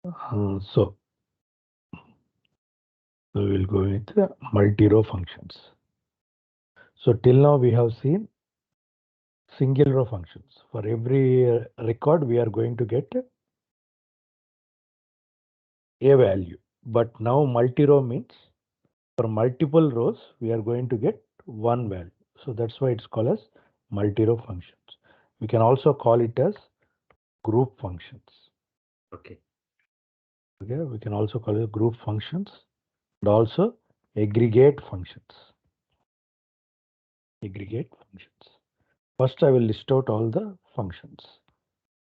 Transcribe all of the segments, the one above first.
So we will go with the multi-row functions. So till now we have seen single row functions. For every record, we are going to get a value. But now multi-row means for multiple rows, we are going to get one value. So that's why it's called as multi-row functions. We can also call it as group functions. Okay. Okay, we can also call it group functions and also aggregate functions. Aggregate functions. First, I will list out all the functions.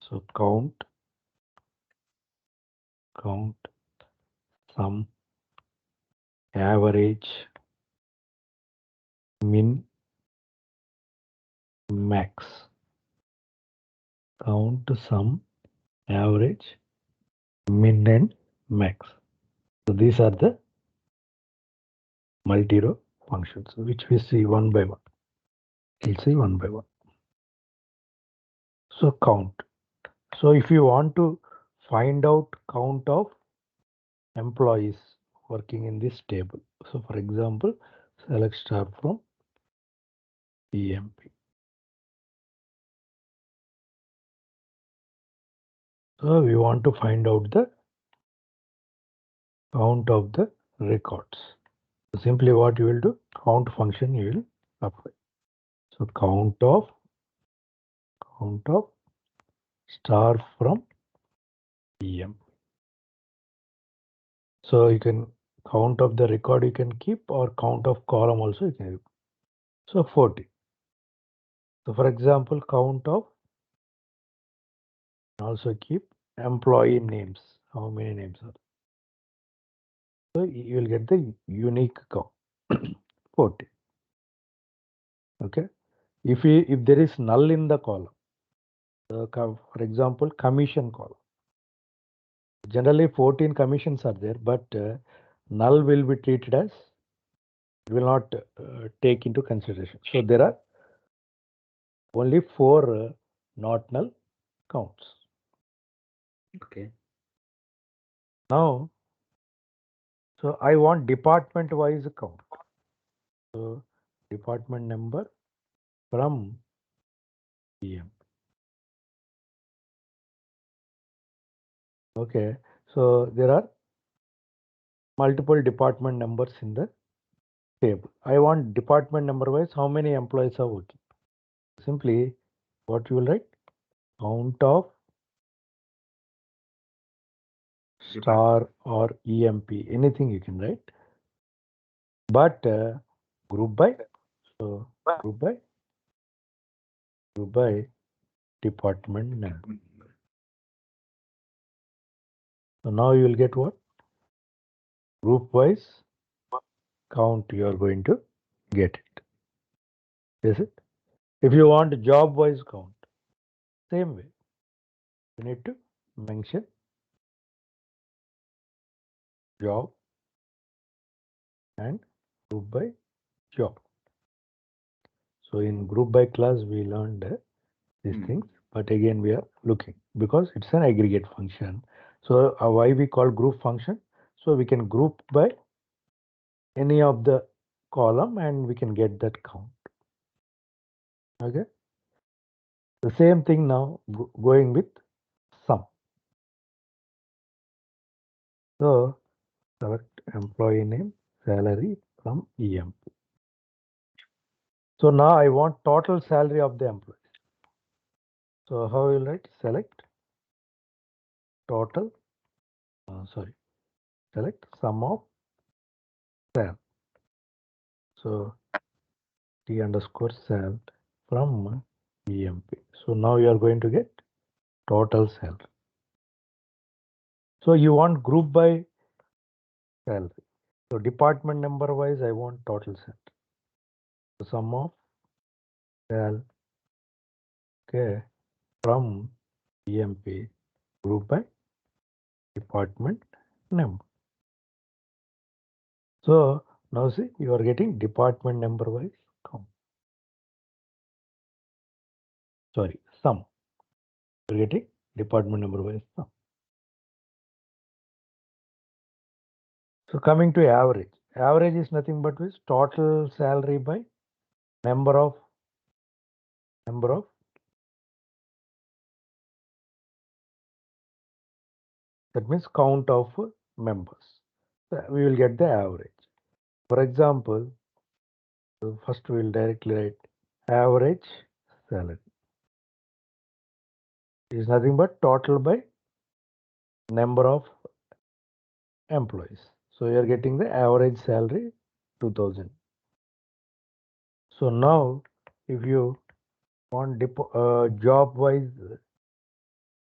So count, sum, average, min, max. Count, sum, average, min and max. So these are the multi-row functions, which we see one by one. We'll see one by one. So count. So if you want to find out count of employees working in this table. So for example, select star from EMP. So we want to find out the count of the records. So simply what you will do, count function you will apply. So count of star from EMP. So you can count of the record you can keep or count of column also you can keep. So 40. So for example, count of also keep employee names. How many names are there? So you will get the unique count 40. Okay. If there is null in the column, for example, commission column. Generally 14 commissions are there, but null will be treated as it will not take into consideration. So there are only 4 not null counts. Okay. Now, so I want department wise count. So department number from PM. Okay. So there are multiple department numbers in the table. I want department number wise how many employees are working. Simply what you will write? Count of star or EMP, anything you can write. But group by, so group by department number. So now you will get what? Group wise count you are going to get it. Is it? If you want job wise count, same way. You need to mention job and group by job. So in group by class we learned these things, but again we are looking because it's an aggregate function. So why we call group function? So we can group by any of the column and we can get that count. Okay. The same thing now going with sum. So select employee name, salary from EMP. So now I want total salary of the employees. So how will write? Select total, select sum of sal. So T underscore sal from EMP. So now you are going to get total salary. So you want group by salary. So department number wise, I want total salary. So sum of sal, okay, from EMP group by department number. So now see you are getting department number wise count. Sorry, sum. You are getting department number wise sum. So coming to average. Average is nothing but is total salary by number of that means count of members. So we will get the average. For example, first we will directly write average salary is nothing but total by number of employees. So you are getting the average salary 2000. So now if you want job wise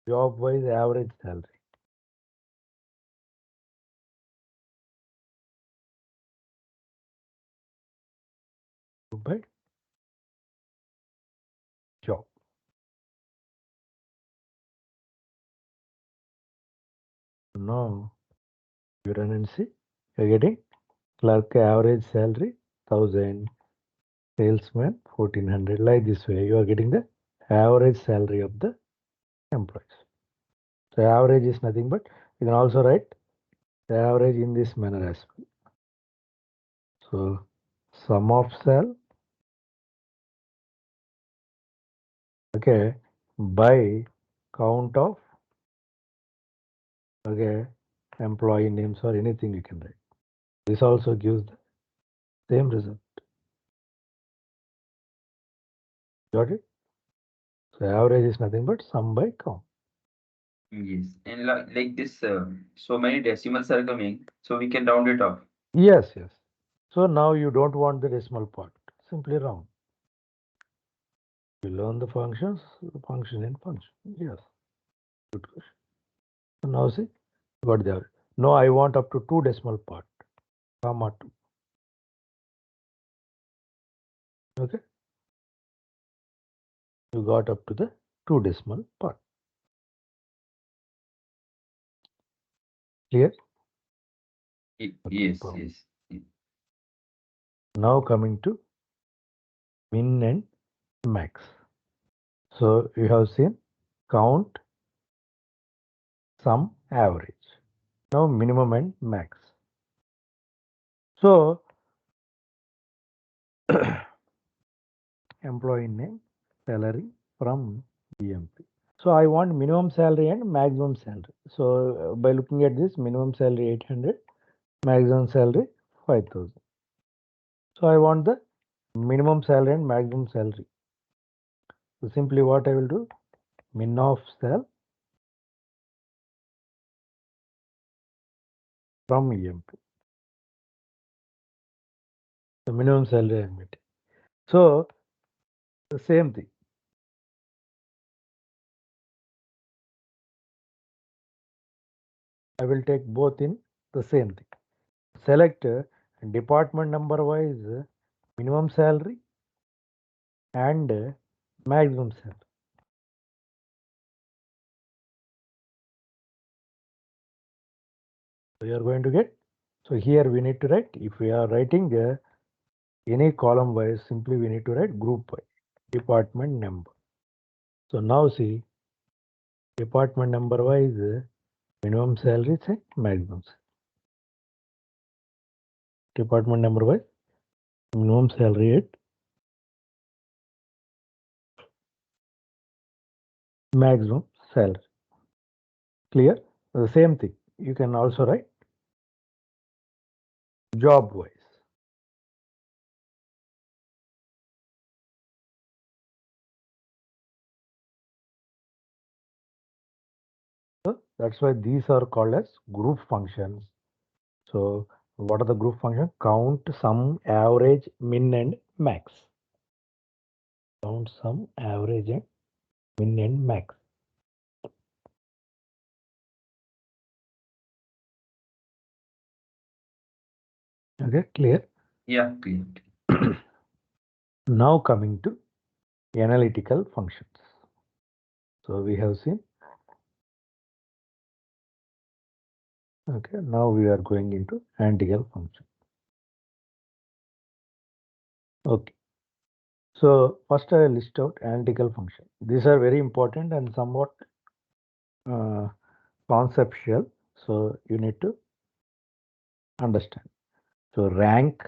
average salary by job. Now you run and see you are getting clerk average salary 1000, salesman 1400. Like this way you are getting the average salary of the employees. So average is nothing but you can also write the average in this manner as well. So sum of cell, okay, by count of, okay, employee names or anything you can write. This also gives the same result. Got it? So average is nothing but sum by count. Yes. And like this, so many decimals are coming, so we can round it off. Yes, yes. So now you don't want the decimal part. Simply round. You learn the functions, function and function. Yes. Good question. So now see, got the average. No, I want up to 2 decimal part. Comma 2. Okay. You got up to the 2 decimal part. Clear? Okay, Yes, yes. now coming to min and max. So you have seen count, sum, average. Now minimum and max. So employee name, salary from BMP. So I want minimum salary and maximum salary. So by looking at this, minimum salary 800, maximum salary 5000. So I want the minimum salary and maximum salary. So simply what I will do, min of sal from EMP. The minimum salary I am getting. So the same thing. I will take both in the same thing. Select department number wise minimum salary and maximum salary. So you are going to get. So here we need to write. If we are writing any column wise, simply we need to write group wise department number. So now see department number wise minimum salary and maximum salary. Department number wise minimum salary at maximum salary. Clear? The same thing. You can also write job wise. So that's why these are called as group functions. So what are the group functions? Count, sum, average, min and max. Count, sum, average and min and max. Okay, clear? Yeah, clear. Now coming to analytical functions. So we have seen. Okay, now we are going into analytical function. Okay. So first I list out analytical function. These are very important and somewhat conceptual. So you need to Understand. So rank,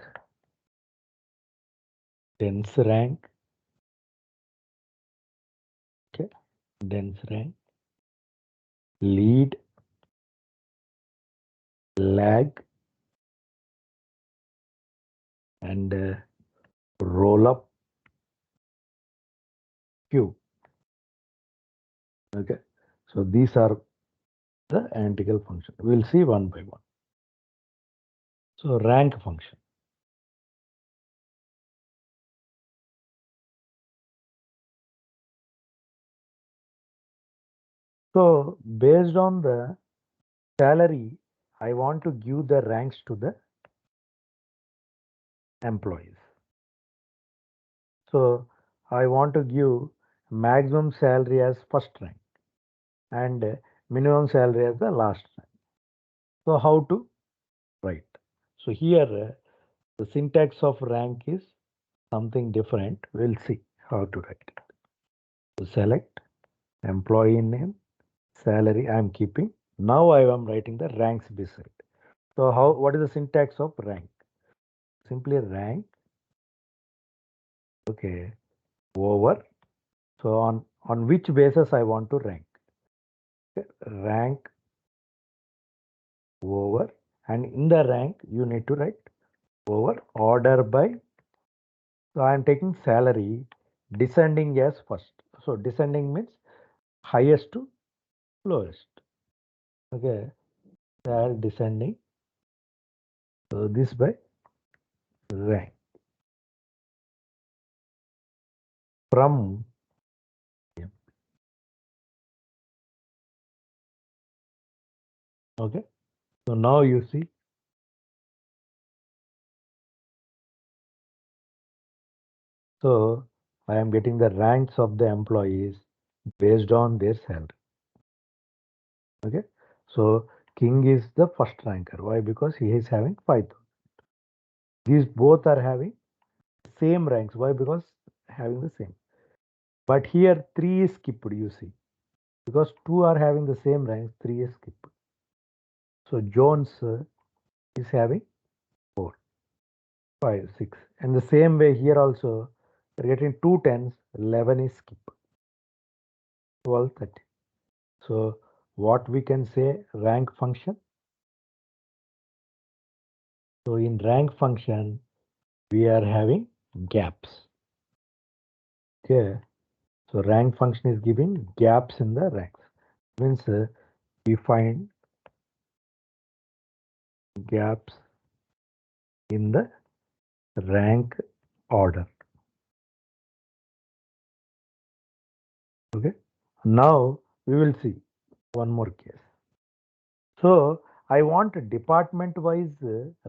dense rank, okay, dense rank, lead, lag, and roll up queue. Okay. So these are the analytical function. We'll see one by one. So rank function. So based on the salary, I want to give the ranks to the employees. So I want to give maximum salary as first rank and minimum salary as the last rank. So how to write? So here the syntax of rank is something different. We'll see how to write it. So select employee name, salary I am keeping. Now I am writing the ranks beside. So what is the syntax of rank? Simply rank, okay, over. So on which basis I want to rank? Okay, rank over, and in the rank you need to write over order by. So I am taking salary descending as first. So descending means highest to lowest. Okay, descending. So this by rank from. Okay. So now you see. So I am getting the ranks of the employees based on their salary. Okay. So King is the first ranker. Why? Because he is having 5,000. These both are having same ranks. Why? Because having the same. But here 3 is skipped, you see. Because 2 are having the same ranks, 3 is skipped. So Jones is having 4, 5, 6. And the same way here also, we're getting 2 tens, 11 is skipped. 12, 30. So what we can say rank function? So in rank function, we are having gaps. Okay. So rank function is giving gaps in the ranks. Means we find gaps in the rank order. Okay. Now we will see one more case. So I want department wise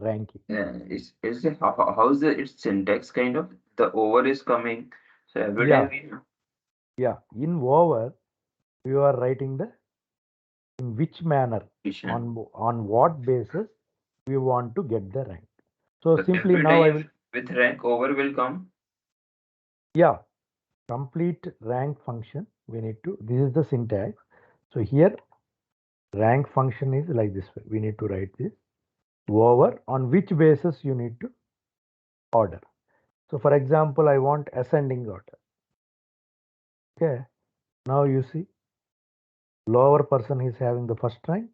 ranking. Yeah, is it how is its syntax kind of? The over is coming. So every time Yeah. we Yeah. In over, you are writing the in which manner, addition. on what basis we want to get the rank. So So simply every now I time will, with rank over will come. yeah, complete rank function. We need to, this is the syntax. So here rank function is like this way. We need to write this over on which basis you need to order. So for example, I want ascending order. Okay. Now you see lower person is having the first rank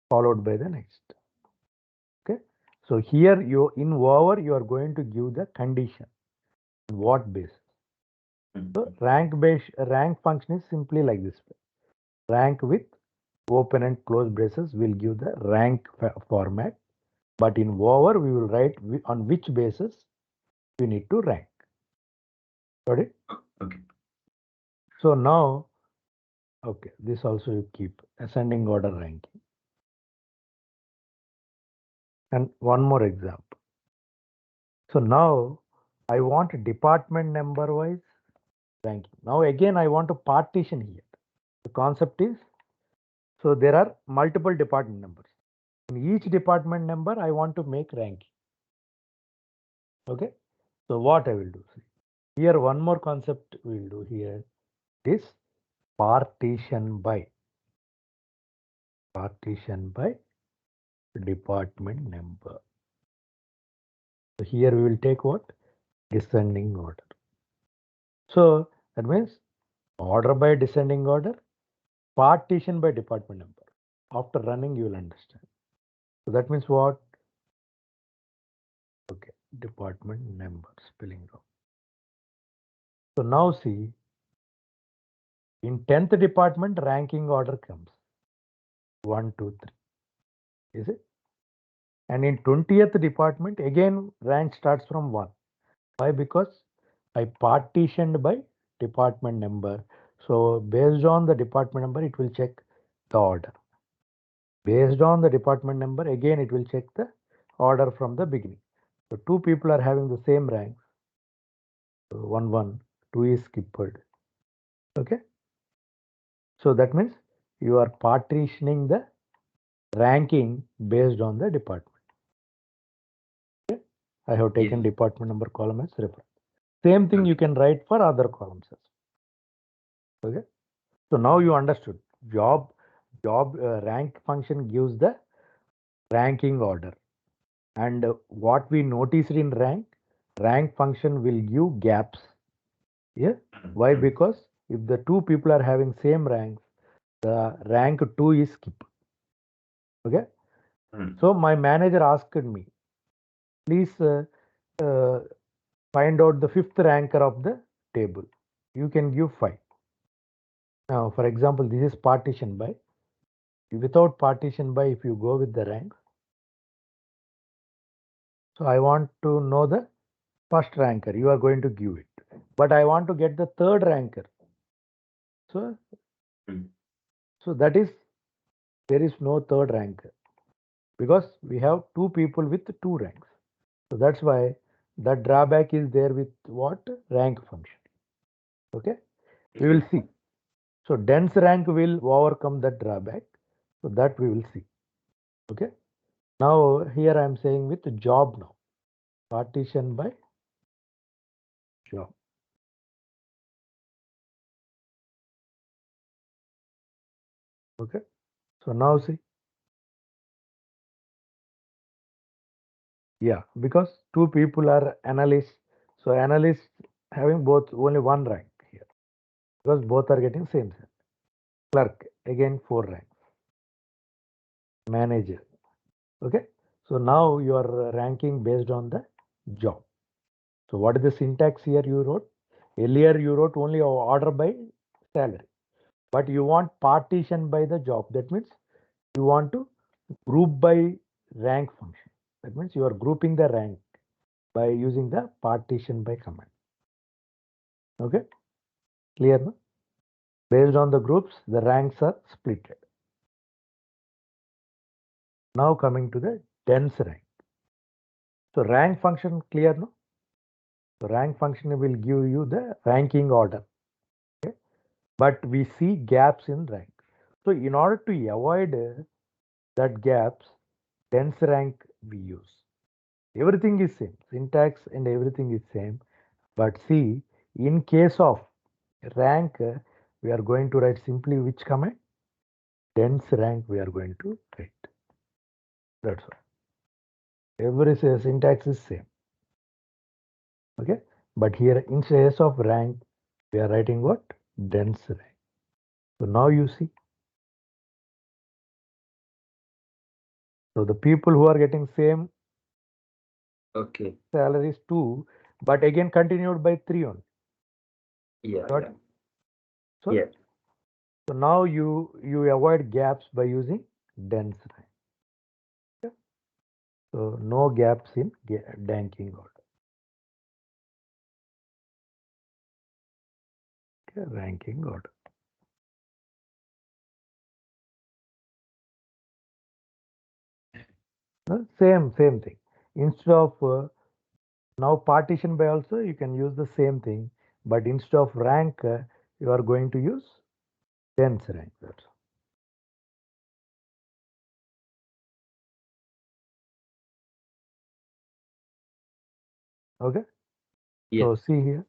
followed by the next. Okay. So here you in over you are going to give the condition. What basis? So rank function is simply like this way. Rank with open and close braces will give the rank format. But in over we will write on which basis we need to rank. Got it? Okay. So now, okay, this also you keep ascending order ranking. And one more example. So now I want department number wise ranking. Now again I want to partition here. The concept is, so there are multiple department numbers. In each department number I want to make ranking. Okay. So what I will do? See, here one more concept we will do here is partition by. Partition by department number. So here we will take what? Descending order. So that means order by descending order, partition by department number. After running, you will understand. So that means what? Okay, department number, spelling wrong. So now see, in 10th department, ranking order comes 1, 2, 3. Is it? And in 20th department, again rank starts from 1. Why? Because I partitioned by department number. So based on the department number, it will check the order. Based on the department number, again it will check the order from the beginning. So two people are having the same rank. So 1, 1, 2 is skipped. Okay. So that means you are partitioning the ranking based on the department. Okay. I have taken Yes. department number column as reference. Same thing you Okay. can write for other columns. Okay. So now you understood. Job rank function gives the ranking order. And what we noticed in rank function will give gaps. Yeah. Why? Because if the two people are having same ranks, the rank 2 is skipped. Okay. So my manager asked me, please uh, find out the fifth ranker of the table. You can give 5. Now, for example, this is partition by. Without partition by, if you go with the ranks, so I want to know the first ranker. You are going to give it, but I want to get the third ranker. So, so that is there is no third ranker because we have two people with 2 ranks. So that's why the drawback is there with what? Rank function. Okay, we will see. So dense rank will overcome that drawback. So that we will see. Okay. Now here I am saying with job now. Partition by job. Okay. So now see. Yeah, because two people are analysts. So analysts having both only one rank here because both are getting same. Clerk again 4 ranks. Manager. Okay. So now you are ranking based on the job. So what is the syntax here you wrote? Earlier you wrote only order by salary, but you want partition by the job. That means you want to group by rank function. That means you are grouping the rank by using the partition by command. Okay, clear no? Based on the groups, the ranks are splitted. Now coming to the dense rank. So rank function clear no? So rank function will give you the ranking order. Okay? But we see gaps in rank. So in order to avoid that gaps, dense rank we use. Everything is same, syntax and everything is same. But see, in case of rank, we are going to write simply which command? Dense rank we are going to write. That's all. Every syntax is same. Okay. But here in case of rank, we are writing what? Dense rank. So now you see. So the people who are getting same Okay. salaries too, but again continued by 3 only. Yeah. Got Yeah. it? So, Yeah. so now you avoid gaps by using dense rank. Okay? So no gaps in ranking order. Okay, ranking order. Same thing. Instead of now partition by also you can use the same thing, but instead of rank you are going to use dense rank. That's okay. Yeah. So see here,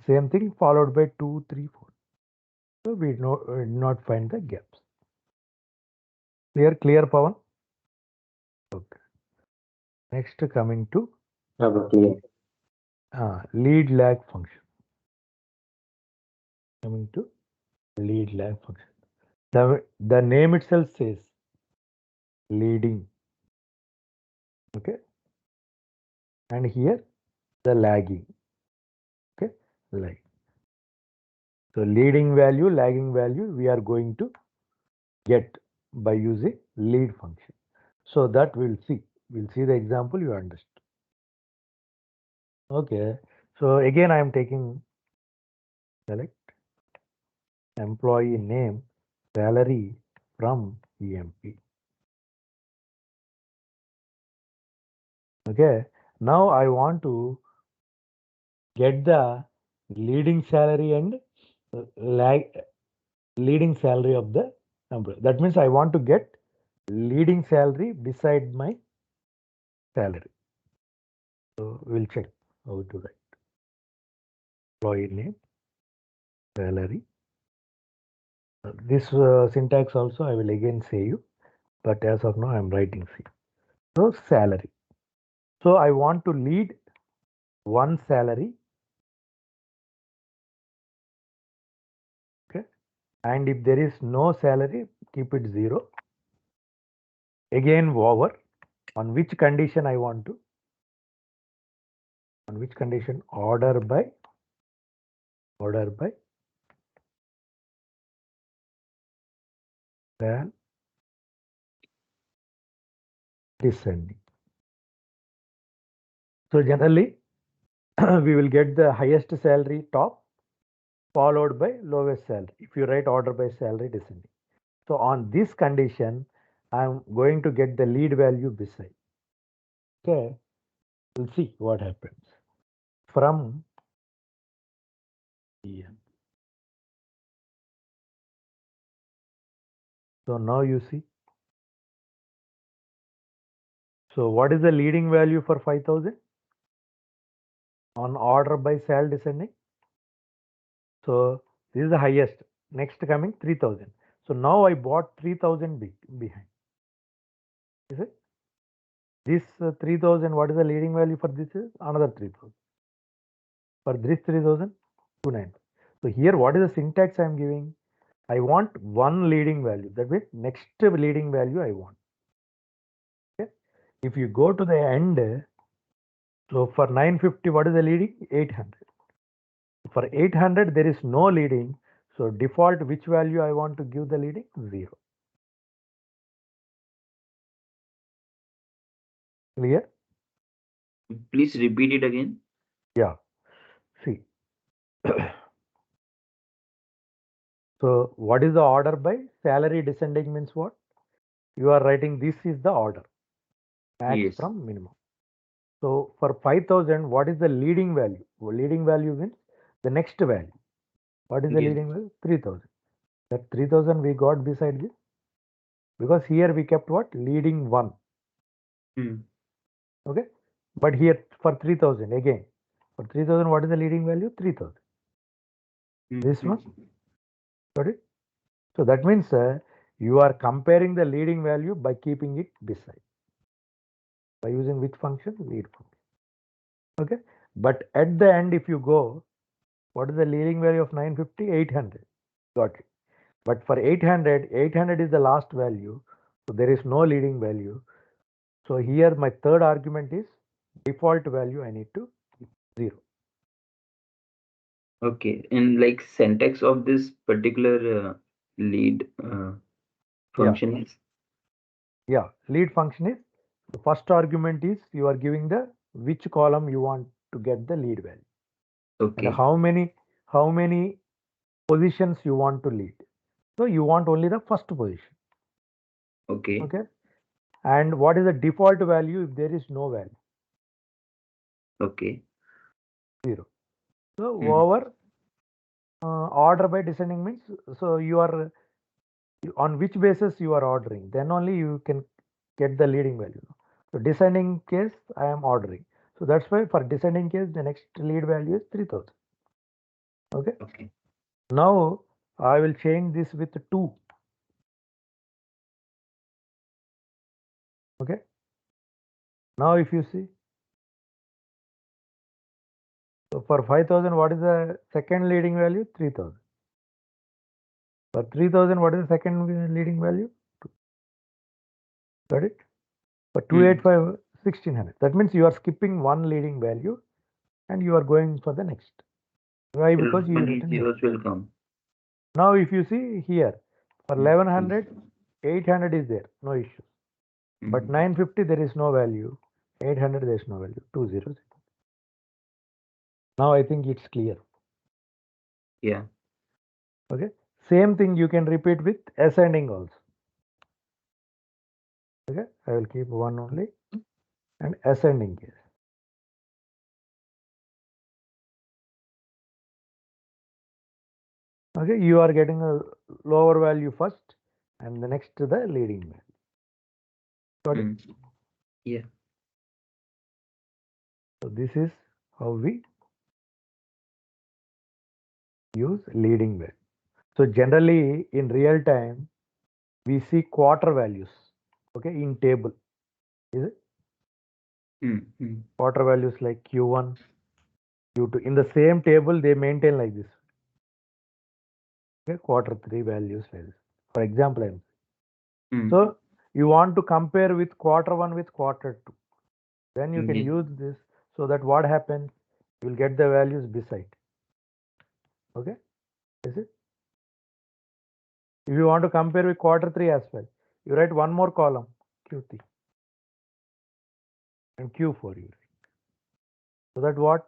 same thing followed by 2, 3, 4. So we did not find the gaps. Clear, Pawan? Next, coming to Okay. lead lag function. Coming to lead lag function. The name itself says leading. Okay. And here the lagging. Okay. Lag. So leading value, lagging value, we are going to get by using lead function. So that we'll see. We'll see the example, you understand. Okay. So again, I am taking select employee name salary from EMP. Okay. Now I want to get the leading salary and lag leading salary of the employee. That means I want to get leading salary beside my salary. So we'll check how to write employee name salary. This syntax also I will again say you, but as of now I am writing C. So salary. So I want to lead one salary. Okay. And if there is no salary, keep it 0. Again over on which condition I want to, on which condition order by sal descending. So generally we will get the highest salary top followed by lowest salary if you write order by salary descending. So on this condition I'm going to get the lead value beside. Okay, we'll see what happens from here. So now you see. So what is the leading value for 5000 on order by sal descending? So this is the highest. Next coming 3000. So now I bought 3000 behind. Is it? This 3000, what is the leading value for this? Is another 3000. For this 3000, 29. So here, what is the syntax I am giving? I want one leading value. That means next leading value I want. Okay. If you go to the end, so for 950, what is the leading? 800. For 800, there is no leading. So default, which value I want to give the leading? 0. Clear? Please repeat it again. Yeah. See. So what is the order by? Salary descending means what? You are writing this is the order. Max Yes. from minimum. So for 5000, what is the leading value? Well, leading value means the next value. What is the Yes. leading value? 3000. That 3000 we got beside this because here we kept what? Leading one. Hmm. Okay. But here for 3000 again. For 3000, what is the leading value? 3000. Hmm. This Hmm. one. Got it? So that means you are comparing the leading value by keeping it beside. By using which function? Lead function. Okay. But at the end, if you go, what is the leading value of 950? 800. Got it. But for 800, 800 is the last value. So there is no leading value. So here my third argument is default value I need to 0. Okay. And like syntax of this particular lead Yeah. function is Yeah. Lead function is the first argument is you are giving the which column you want to get the lead value and okay. how many positions you want to lead. So you want only the first position. Okay. Okay. And what is the default value if there is no value? Okay. 0. So Hmm. over order by descending means so you are on which basis you are ordering, then only you can get the leading value. So descending case I am ordering. So that's why for descending case the next lead value is 3000. Okay. Okay. Now I will change this with 2. Okay. Now if you see, so for 5,000, what is the second leading value? 3,000. For 3,000, what is the second leading value? Got it? For 285, 1,600. That means you are skipping one leading value and you are going for the next. Why? Because you Many written here. zeros will come. Now if you see here, for Mm, 1100, 800 is there, no issue. But 950, there is no value. 800, there is no value. 2 zeros. Now I think it's clear. Yeah. Okay. Same thing you can repeat with ascending also. Okay. I will keep one only and ascending case. Okay. You are getting a lower value first and the next to the leading value. Got it? Yeah. So this is how we use leading value. So generally in real time, we see quarter values. Okay. In table. Is it? Quarter values like Q1, Q2. In the same table, they maintain like this. Okay, quarter 3 values like this. For example, so you want to compare with quarter 1 with quarter 2. Then you can use this so that what happens, you will get the values beside. Okay, is it? If you want to compare with quarter 3 as well, you write one more column, Q3 and Q4 you write. So that what,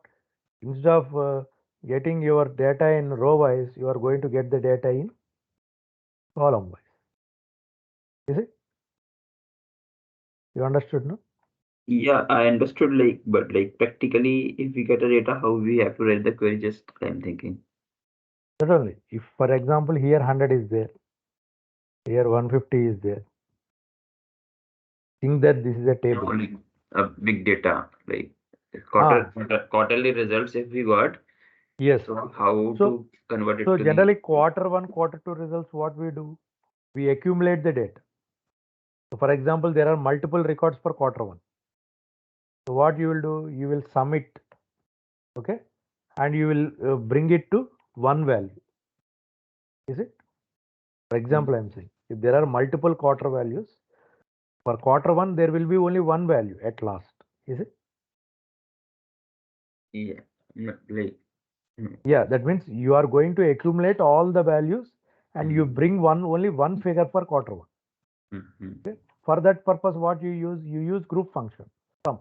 instead of getting your data in row wise, you are going to get the data in column wise. Is it? You understood, no? Yeah, I understood, like, but like practically, if we get a data, how we have to write the query, just I'm thinking. Not only, if for example here 100 is there, here 150 is there, think that this is a table. Only a big data, like quarterly results if we got. Yes. So how So, to convert it so to generally the quarter 1, quarter 2 results, what we do? We accumulate the data. So for example, there are multiple records for quarter 1. So what you will do? You will sum it, okay, and you will bring it to one value. Is it? For example, I'm saying if there are multiple quarter values, for quarter 1 there will be only one value at last. Is it? yeah, like Yeah, that means you are going to accumulate all the values and you bring only one figure for quarter 1. Okay. For that purpose, what you use? You use group function sum.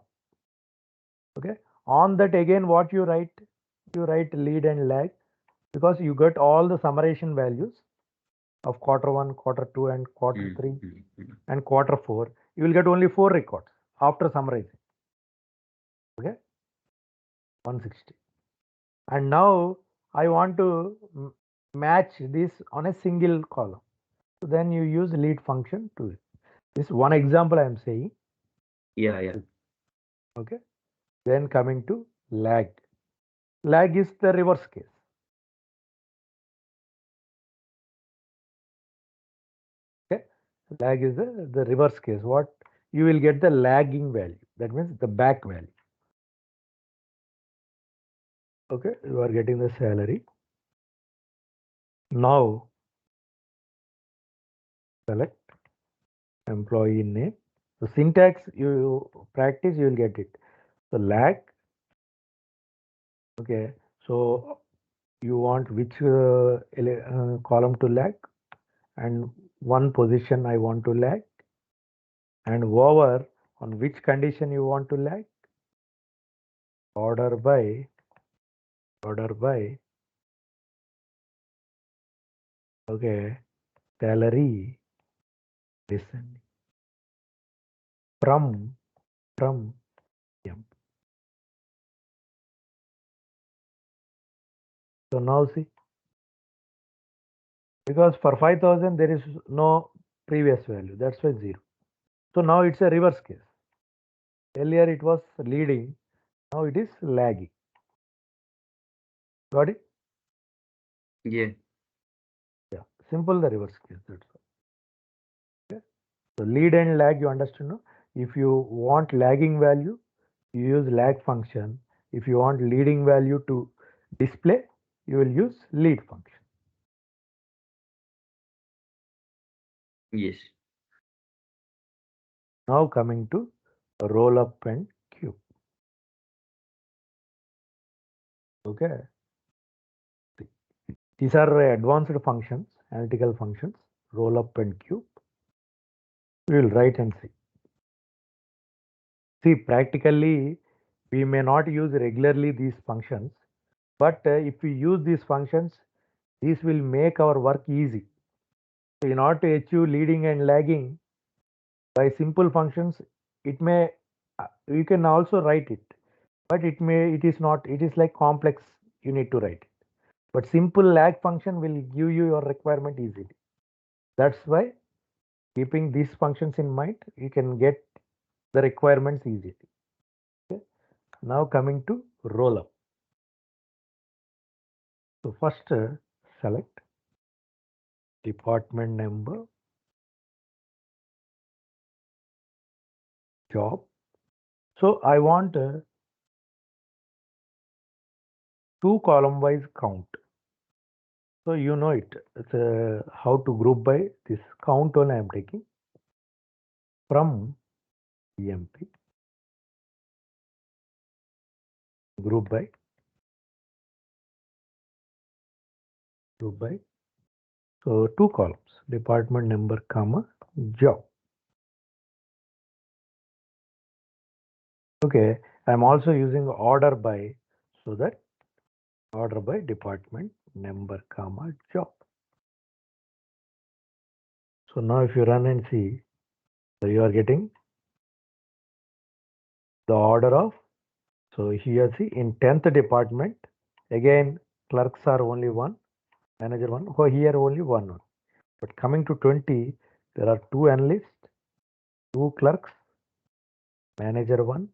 Okay. On that again, what you write? You write lead and lag because you get all the summation values of quarter 1, quarter 2, and quarter 3 and quarter 4. You will get only 4 records after summarizing. Okay. 160. And now I want to match this on a single column. So then you use lead function to it. This one example I am saying. yeah. Okay. Then coming to lag. Lag is the reverse case. Okay. Lag is the reverse case. What you will get the lagging value. That means the back value. Okay. You are getting the salary. Now select employee name. The syntax you practice, you will get it. So lag. Okay. So you want which column to lag, and one position I want to lag, and over on which condition you want to lag, order by okay, salary descending from M. So now see, because for 5,000 there is no previous value, that's why 0. So now it's a reverse case. Earlier it was leading, now it is lagging. Got it? Yeah. Yeah, simple the reverse case. That's all. Okay. So lead and lag, you understand? No? If you want lagging value, you use lag function. If you want leading value to display, you will use lead function. Yes. Now coming to roll up and cube. Okay. These are advanced functions, analytical functions, roll up and cube. We will write and see. See, practically, we may not use regularly these functions, but if we use these functions, these will make our work easy. So in order to achieve leading and lagging by simple functions, it may you can also write it, but it is not. It is like complex. You need to write it. But simple lag function will give you your requirement easily. That's why keeping these functions in mind, you can get the requirements easily. Okay. Now coming to roll up. So first select department number, job. So I want two column wise count. So you know it. It's how to group by this count one I am taking from EMP group by group by. So two columns department number comma job. Okay, I'm also using order by so that order by department number comma job. So now if you run and see, so you are getting the order of. So here see in 10th department again clerks are only one, manager one. Oh, here only one. But coming to 20, there are two analysts, two clerks, manager one,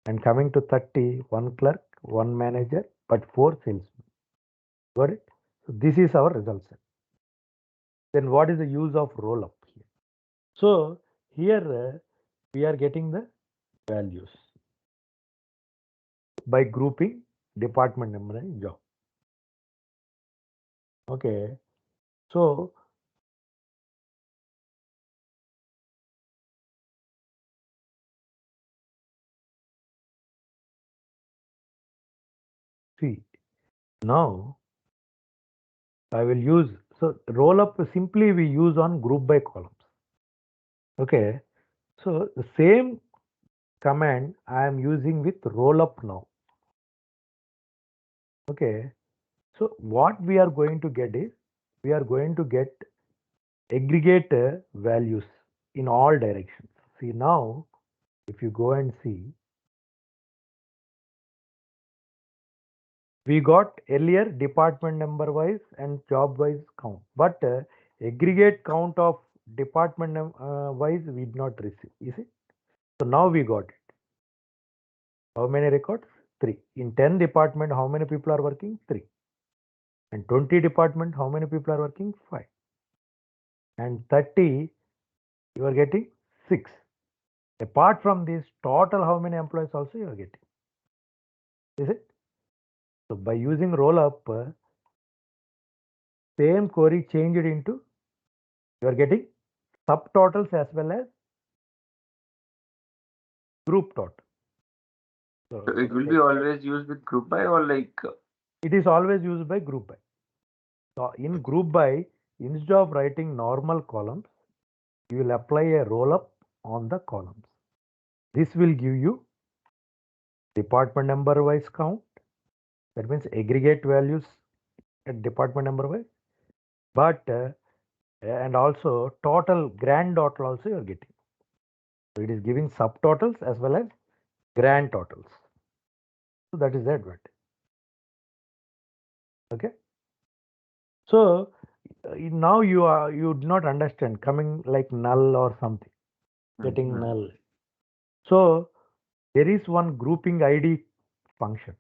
and coming to 30, one clerk, one manager, but four salesmen. Got it? So this is our result set. Then what is the use of roll up here? So here we are getting the values by grouping department number and job. Okay. So see now I will use, so roll up simply we use on group by columns. Okay. So the same command I am using with roll up now. Okay. So what we are going to get is we are going to get aggregate values in all directions. See now, if you go and see, we got earlier department number wise and job wise count, but aggregate count of department wise we did not receive. You see? So now we got it. How many records? 3. In 10 department, how many people are working? 3. And 20 department, how many people are working? 5. And 30, you are getting 6. Apart from this, total how many employees also you are getting? Is it? So by using roll up, same query changed into you are getting subtotals as well as group total. So it So will be always used with group by or like. it is always used by group by. So in group by, instead of writing normal columns, you will apply a roll up on the columns. This will give you department number wise count. That means aggregate values at department number wise, but and also total grand total also you are getting. So it is giving subtotals as well as grand totals. So that is the advantage. Okay. So now you do not understand coming like null or something, getting No. null. So there is one grouping ID function.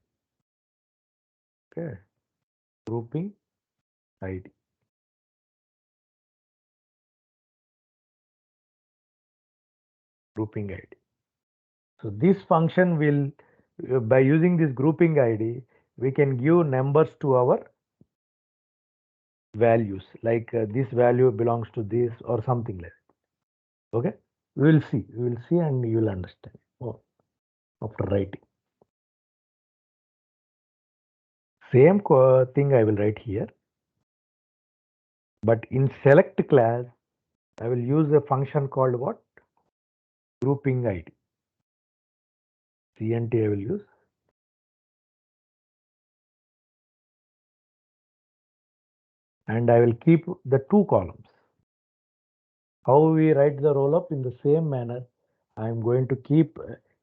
Okay. Grouping ID. grouping ID. So this function will, by using this grouping ID, we can give numbers to our values, like this value belongs to this or something like that. Okay, we will see, and you will understand after writing. Same thing I will write here, but in select class, I will use a function called what? Grouping ID. CNT I will use. And I will keep the two columns. How we write the roll up in the same manner, I am going to keep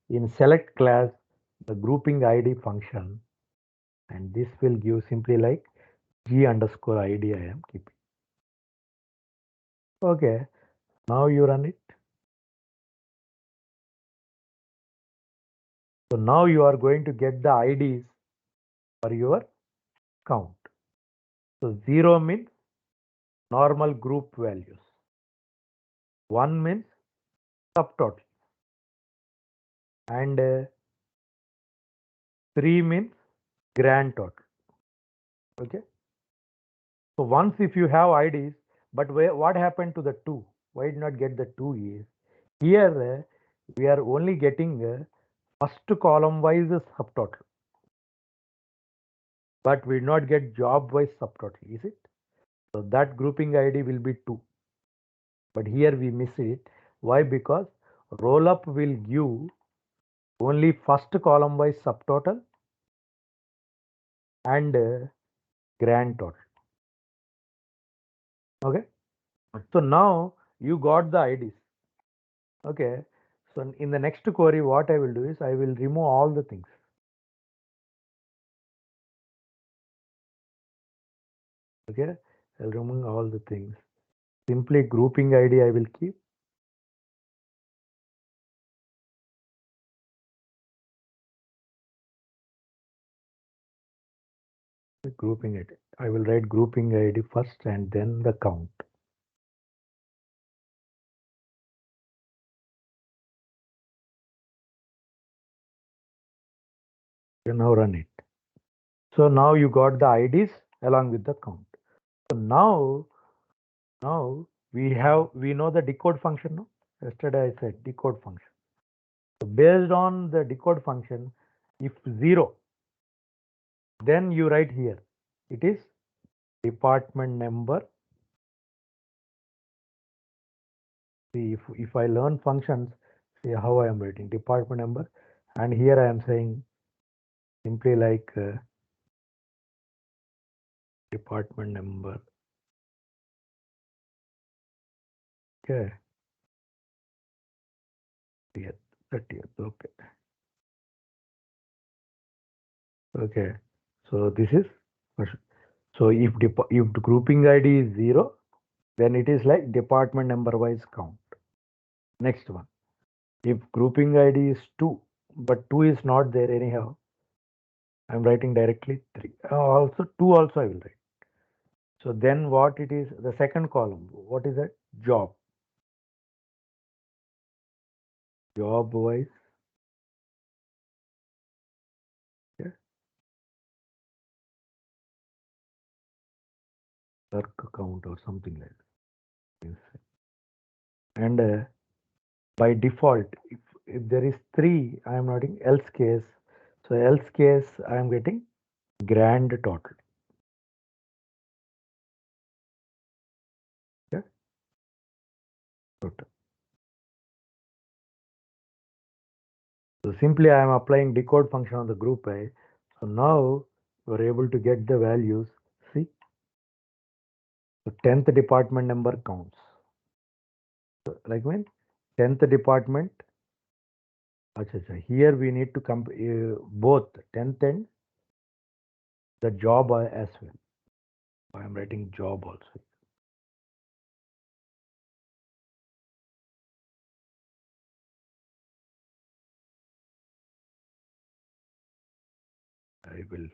in select class the grouping ID function, and this will give simply like G underscore ID I am keeping. Okay, now you run it. So now you are going to get the IDs for your count. So 0 means normal group values. 1 means subtotal. And 3 means grand total. Okay. So once if you have IDs, but what happened to the 2? Why did not get the 2 is here we are only getting first column wise subtotal, but we did not get job wise subtotal, is it? So that grouping ID will be 2. But here we miss it. Why? Because roll up will give only first column wise subtotal and grand total. Okay. So now you got the IDs. Okay. So in the next query, what I will do is I will remove all the things. Okay. I'll remove all the things. Simply grouping ID I will keep. The grouping ID. I will write grouping ID first and then the count. You now run it. So now you got the IDs along with the count. So now we know the decode function now. Yesterday I said decode function. So based on the decode function, if 0, then you write here. It is department number. See, if I learn functions, see how I am writing department number, and here I am saying simply like department number. Okay. 30th, 30th. Okay. Okay. So this is so if the grouping ID is 0, then it is like department number wise count. Next one. If grouping ID is 2, but 2 is not there anyhow, I'm writing directly 3. Also 2 also I will write. So then what it is, the second column, what is that? Job. Job wise. Yeah. Clerk count or something like that. And by default, if there is 3, I am writing else case. So else case, I am getting grand total. Yeah. Total. So simply I am applying decode function on the group A. So now we are able to get the values. See, so 10th department number counts. So like when 10th department, here we need to both 10th and the job as well. I am writing job also. I will.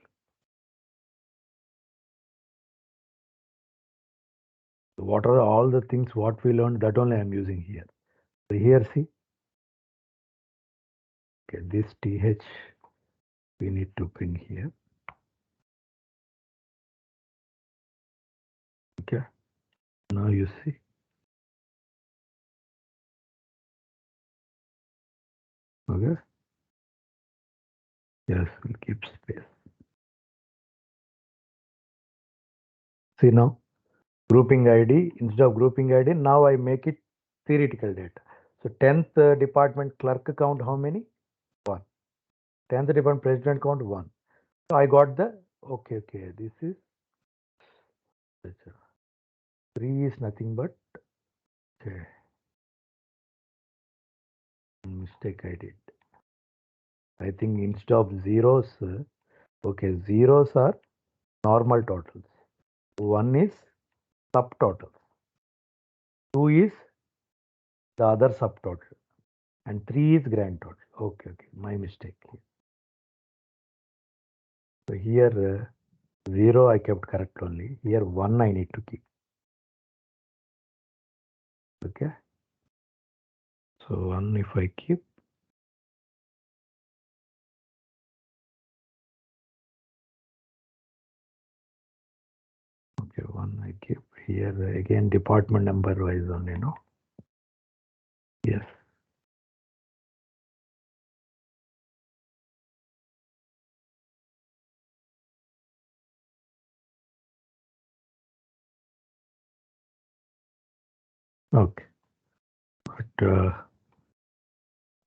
So what are all the things what we learned, that only I am using here. So here see, Okay, this TH we need to bring here. Okay, now you see. Okay, yes, we'll keep space. See now, grouping ID, instead of grouping ID, now I make it theoretical data. So 10th department clerk count, how many? 1. 10th department president count, 1. So I got the, okay, this is, 3 is nothing but, okay, mistake I did. I think instead of zeros, okay, zeros are normal totals. 1 is subtotal. 2 is the other subtotal. And 3 is grand total. Okay, my mistake here. So here 0 I kept correct only. Here 1 I need to keep. Okay. So 1 if I keep. Okay, 1 I keep. Here again department number wise only, no? Yes. Okay. But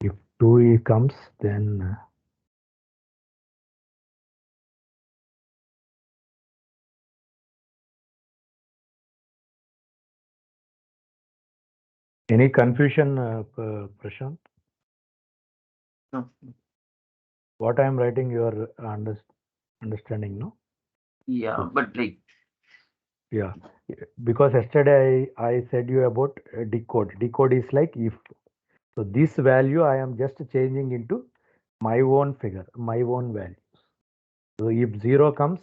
if 2 comes, then any confusion, Prashant? No. What I am writing, you are understanding, no? Yeah, but like, Yeah, because yesterday I said you about decode. Decode is like if. So this value I am just changing into my own figure, my own values. So if 0 comes,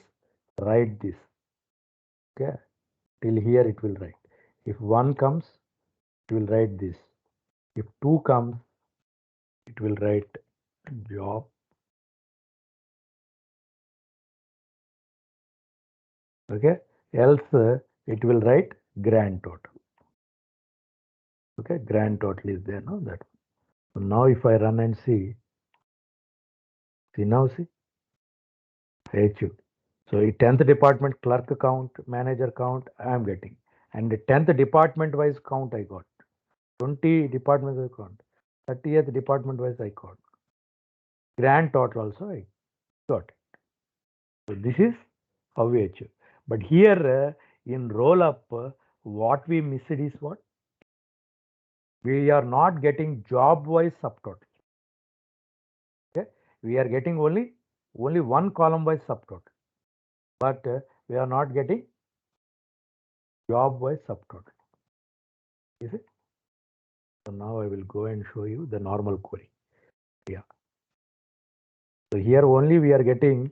write this. Okay, till here it will write. If 1 comes, it will write this. If 2 comes, it will write job. Okay, else it will write grand total. Okay, grand total is there, no? That. So now if I run and see now see, HU. So 10th department clerk count, manager count, I am getting. And the 10th department wise count I got. 20 department wise count. 30th department wise I got. Grand total also I got it. So this is how we achieve. But here in roll up, what we missed is what? We are not getting job wise subtotal. Okay, we are getting only one column wise subtotal, but we are not getting job wise subtotal. Is it? So now I will go and show you the normal query. Yeah. So here only we are getting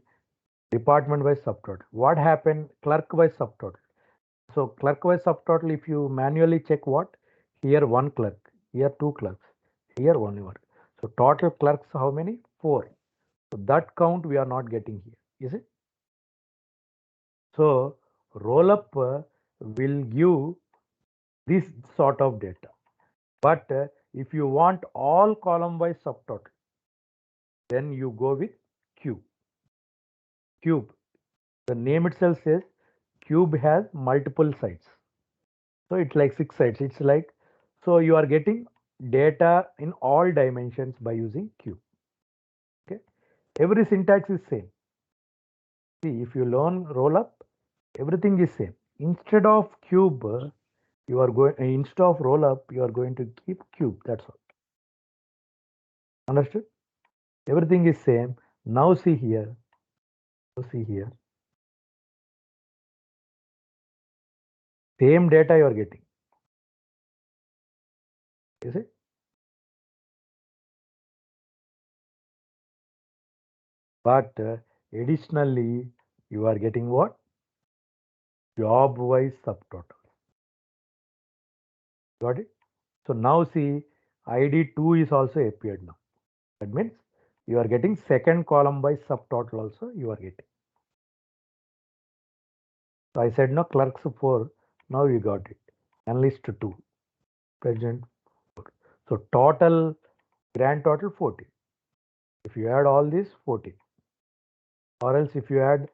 department wise subtotal. What happened? Clerk wise subtotal. So clerk wise subtotal, if you manually check what? Here one clerk, here two clerks, here only one. So total clerks how many? 4. So that count we are not getting here. Is it? So roll up will give this sort of data. But if you want all column wise subtotal, then you go with cube. Cube. The name itself says cube has multiple sides. So it's like 6 sides. It's like, so you are getting data in all dimensions by using cube. Okay. Every syntax is same. See, if you learn roll up, everything is same. Instead of cube, you are going, instead of roll up, you are going to keep cube. That's all. Understood? Everything is same. Now see here. See here. Same data you are getting. Is it? But additionally, you are getting what? Job wise subtotal. Got it? So now see, ID 2 is also appeared now. That means you are getting second column by subtotal also you are getting. So I said no clerks 4, now you got it. Analyst 2, present 4. So total, grand total 14. If you add all this 14, or else if you add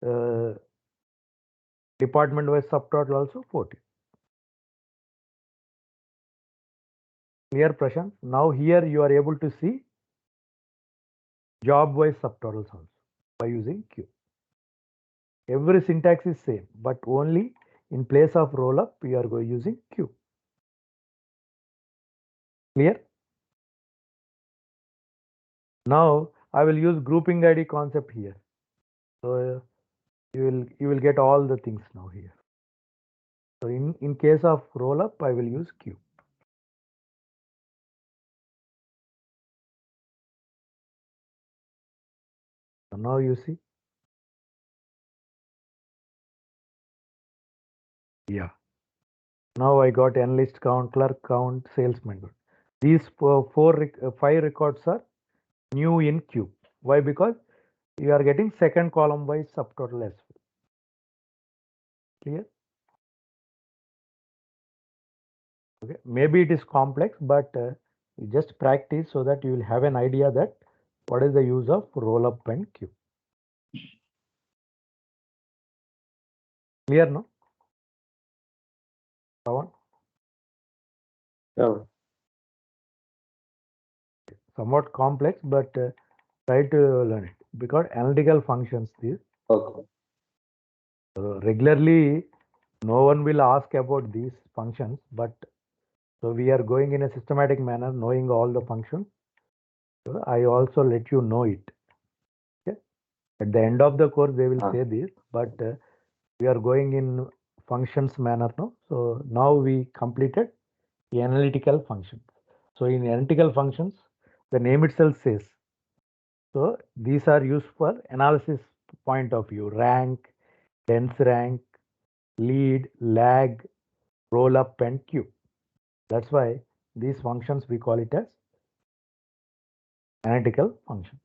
uh, department wise subtotal also 14. Clear, Prashant? Now here you are able to see job wise subtotals also by using Q. Every syntax is same, but only in place of roll up we are going using Q. Clear? Now I will use grouping ID concept here. So you will get all the things now here. So in case of roll up I will use Q. So now you see. Yeah. Now I got analyst count, clerk count, salesman count. These 5 records are new in Q. Why? Because you are getting second column by subtotal as well. Clear? Okay. Maybe it is complex, but you just practice so that you will have an idea that what is the use of roll up and Q. Clear, no? Pawan? Yeah. Somewhat complex, but try to learn it because analytical functions these. Okay. Regularly, no one will ask about these functions, but so we are going in a systematic manner, knowing all the functions. So I also let you know it. Okay? At the end of the course, they will say this, but we are going in functions manner now. So now we completed the analytical functions. So in analytical functions, the name itself says. So these are used for analysis point of view: rank, dense rank, lead, lag, roll up, and queue. That's why these functions we call it as analytical functions.